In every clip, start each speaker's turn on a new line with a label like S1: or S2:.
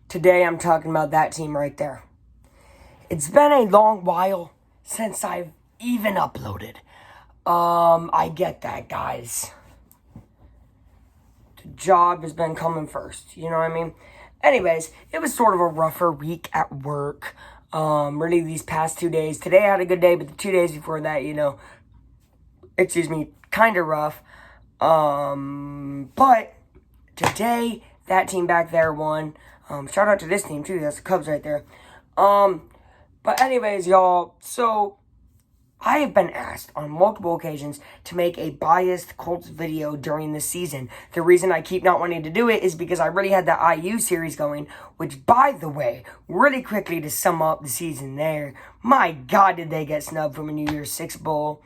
S1: Today I'm talking about that team right there. It's been a long while since I've even uploaded. I get that, guys. The job has been coming first, you know what I mean? Anyways, it was sort of a rougher week at work. Really these past 2 days. Today I had a good day, but the 2 days before that, kind of rough. But today, that team back there won. Shout out to this team, too. That's the Cubs right there. But anyways, y'all, so I have been asked on multiple occasions to make a biased Colts video during the season. The reason I keep not wanting to do it is because I really had the IU series going, which, by the way, really quickly to sum up the season there, my God, did they get snubbed from a New Year's Six Bowl.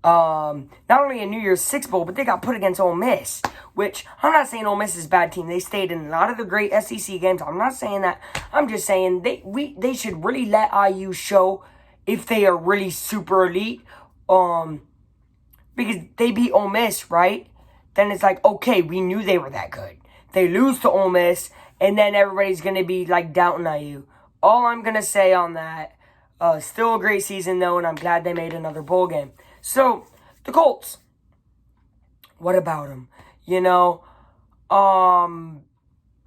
S1: Not only a New Year's Six Bowl, but they got put against Ole Miss, which I'm not saying Ole Miss is a bad team. They stayed in a lot of the great SEC games. I'm not saying that. I'm just saying they should really let IU show if they are really super elite. Because they beat Ole Miss, right? Then it's like, okay, we knew they were that good. They lose to Ole Miss, and then everybody's going to be like doubting IU. All I'm going to say on that, still a great season though, and I'm glad they made another bowl game. So, the Colts, what about them?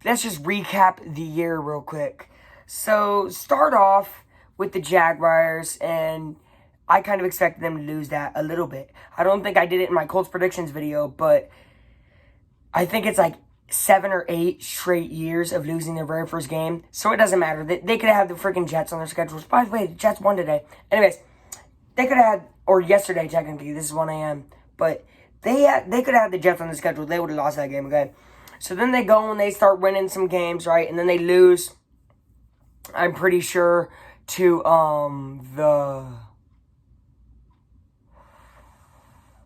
S1: Let's just recap the year real quick. So, start off with the Jaguars, and I kind of expected them to lose that a little bit. I don't think I did it in my Colts predictions video, but I think it's like 7 or 8 straight years of losing their very first game. So, it doesn't matter. They could have the freaking Jets on their schedules. By the way, the Jets won today. Anyways, they could have had, or yesterday technically, this is 1 a.m., but they could have had the Jets on the schedule. They would have lost that game, okay? So then they go and they start winning some games, right? And then they lose, I'm pretty sure, to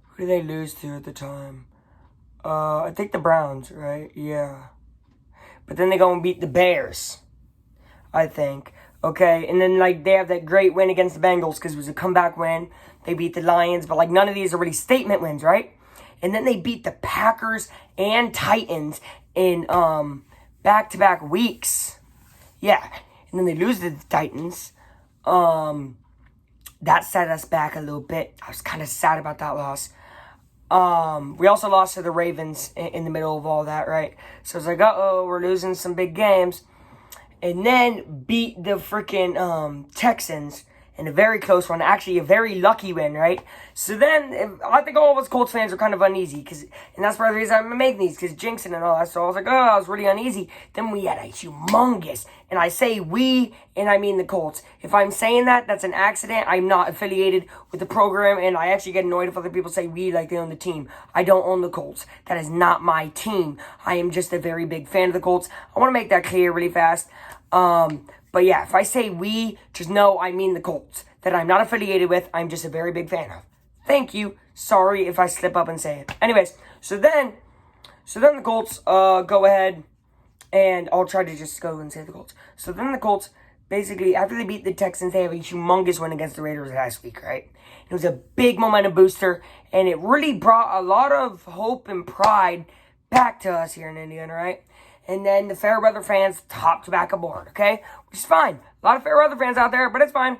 S1: who did they lose to at the time? I think the Browns, right? Yeah. But then they go and beat the Bears, I think. Okay, and then, they have that great win against the Bengals because it was a comeback win. They beat the Lions, but, none of these are really statement wins, right? And then they beat the Packers and Titans in back-to-back weeks. Yeah, and then they lose to the Titans. That set us back a little bit. I was kind of sad about that loss. We also lost to the Ravens in the middle of all that, right? So it's like, uh-oh, we're losing some big games. And then beat the freaking Texans in a very close one. Actually, a very lucky win, right? So then, I think all of us Colts fans are kind of uneasy. And that's part of the reason I'm making these, because jinxing and all that. So I was like, I was really uneasy. Then we had a humongous, and I say we, and I mean the Colts. If I'm saying that, that's an accident. I'm not affiliated with the program, and I actually get annoyed if other people say we like they own the team. I don't own the Colts. That is not my team. I am just a very big fan of the Colts. I want to make that clear really fast. But yeah, if I say we, just know I mean the Colts. That I'm not affiliated with, I'm just a very big fan of. Thank you. Sorry if I slip up and say it. Anyways, so then the Colts go ahead, and I'll try to just go and say the Colts. So then the Colts, basically, after they beat the Texans, they have a humongous win against the Raiders last week, right? It was a big momentum booster, and it really brought a lot of hope and pride back to us here in Indiana, right? And then the fair weather fans hopped back aboard, okay? Which is fine. A lot of fair weather fans out there, but it's fine.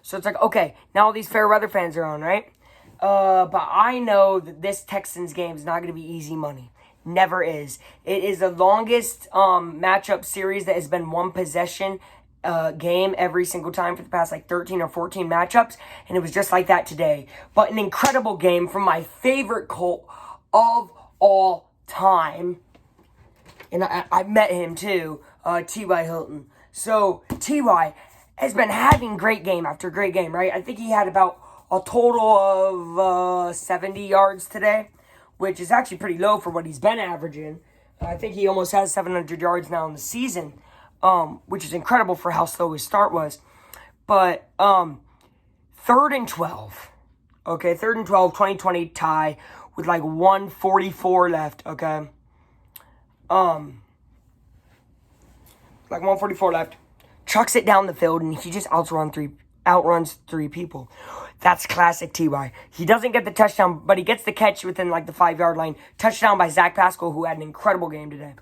S1: So it's like, okay, now all these fair weather fans are on, right? But I know that this Texans game is not going to be easy money. Never is. It is the longest matchup series that has been one possession game every single time for the past 13 or 14 matchups. And it was just like that today. But an incredible game from my favorite Colt of all time. And I met him too, T.Y. Hilton. So, T.Y. has been having great game after great game, right? I think he had about a total of 70 yards today, which is actually pretty low for what he's been averaging. I think he almost has 700 yards now in the season, which is incredible for how slow his start was. But 3rd and 12. Okay, 3rd and 12, 2020 tie with 144 left, okay? 144 left. Chucks it down the field, and he just outruns three people. That's classic T.Y. He doesn't get the touchdown, but he gets the catch within the 5-yard line. Touchdown by Zach Pascal, who had an incredible game today.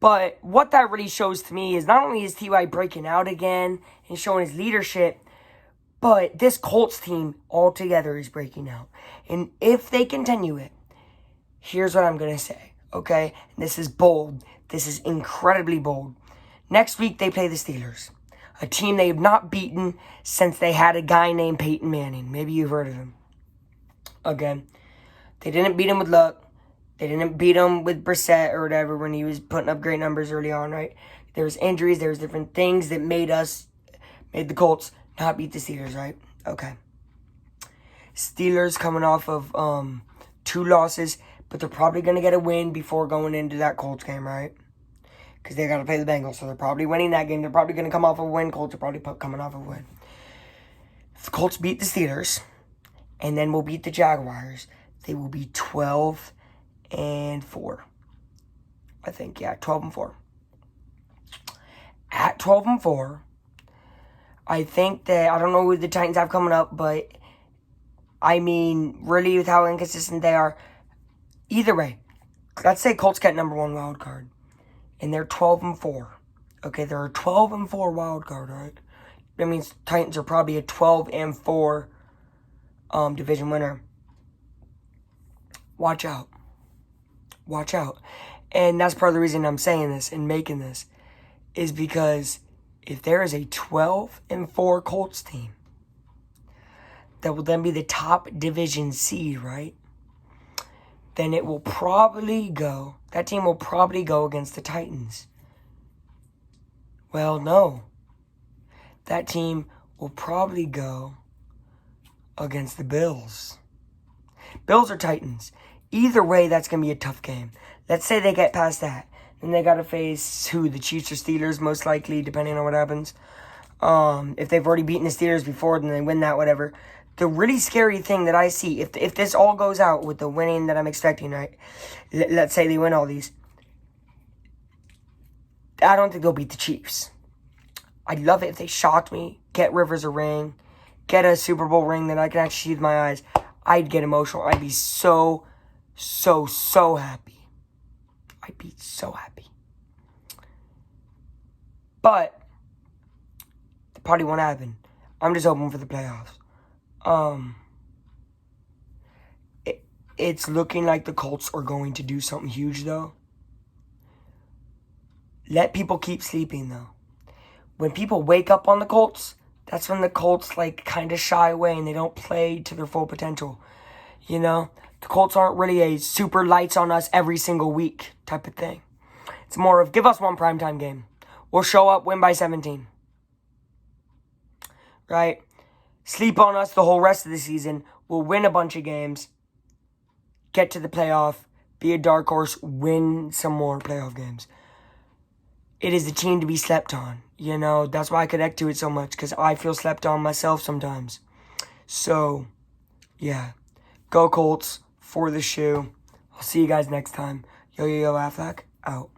S1: But what that really shows to me is not only is T.Y. breaking out again and showing his leadership, but this Colts team altogether is breaking out. And if they continue it, here's what I'm going to say, okay? And this is bold. This is incredibly bold. Next week, they play the Steelers, a team they have not beaten since they had a guy named Peyton Manning. Maybe you've heard of him. Again, they didn't beat him with luck. They didn't beat him with Brissett or whatever when he was putting up great numbers early on, right? There was injuries. There was different things that made the Colts not beat the Steelers, right? Okay. Steelers coming off of 2 losses, but they're probably going to get a win before going into that Colts game, right? Because they got to play the Bengals, so they're probably winning that game. They're probably going to come off a win. Colts are probably coming off a win. If the Colts beat the Steelers, and then we'll beat the Jaguars, they will be 12-4. I think, yeah, 12-4. At 12-4, I think that, I don't know who the Titans have coming up, but I mean, really with how inconsistent they are, either way, let's say Colts get number 1 wild card, and they're 12-4. Okay, they're a 12-4 wild card, right? That means Titans are probably a 12-4 division winner. Watch out. Watch out. And that's part of the reason I'm saying this and making this, is because if there is a 12-4 Colts team that will then be the top division seed, right? Then it will probably go, that team will probably go against the Titans. Well, no. That team will probably go against the Bills. Bills or Titans. Either way, that's going to be a tough game. Let's say they get past that. Then they got to face who? The Chiefs or Steelers, most likely, depending on what happens. If they've already beaten the Steelers before, then they win that, whatever. The really scary thing that I see, if this all goes out with the winning that I'm expecting, right? Let's say they win all these. I don't think they'll beat the Chiefs. I'd love it if they shocked me, get Rivers a ring, get a Super Bowl ring that I can actually see with my eyes. I'd get emotional. I'd be so happy. I'd be so happy. But it probably won't happen. I'm just hoping for the playoffs. It's looking like the Colts are going to do something huge, though. Let people keep sleeping, though. When people wake up on the Colts, that's when the Colts, like, kind of shy away and they don't play to their full potential. You know? The Colts aren't really a super lights on us every single week type of thing. It's more of, give us one primetime game. We'll show up, win by 17. Right? Sleep on us the whole rest of the season. We'll win a bunch of games. Get to the playoff. Be a dark horse. Win some more playoff games. It is a team to be slept on. You know, that's why I connect to it so much. Because I feel slept on myself sometimes. So, yeah. Go Colts for the shoe. I'll see you guys next time. Yo, Aflac, out.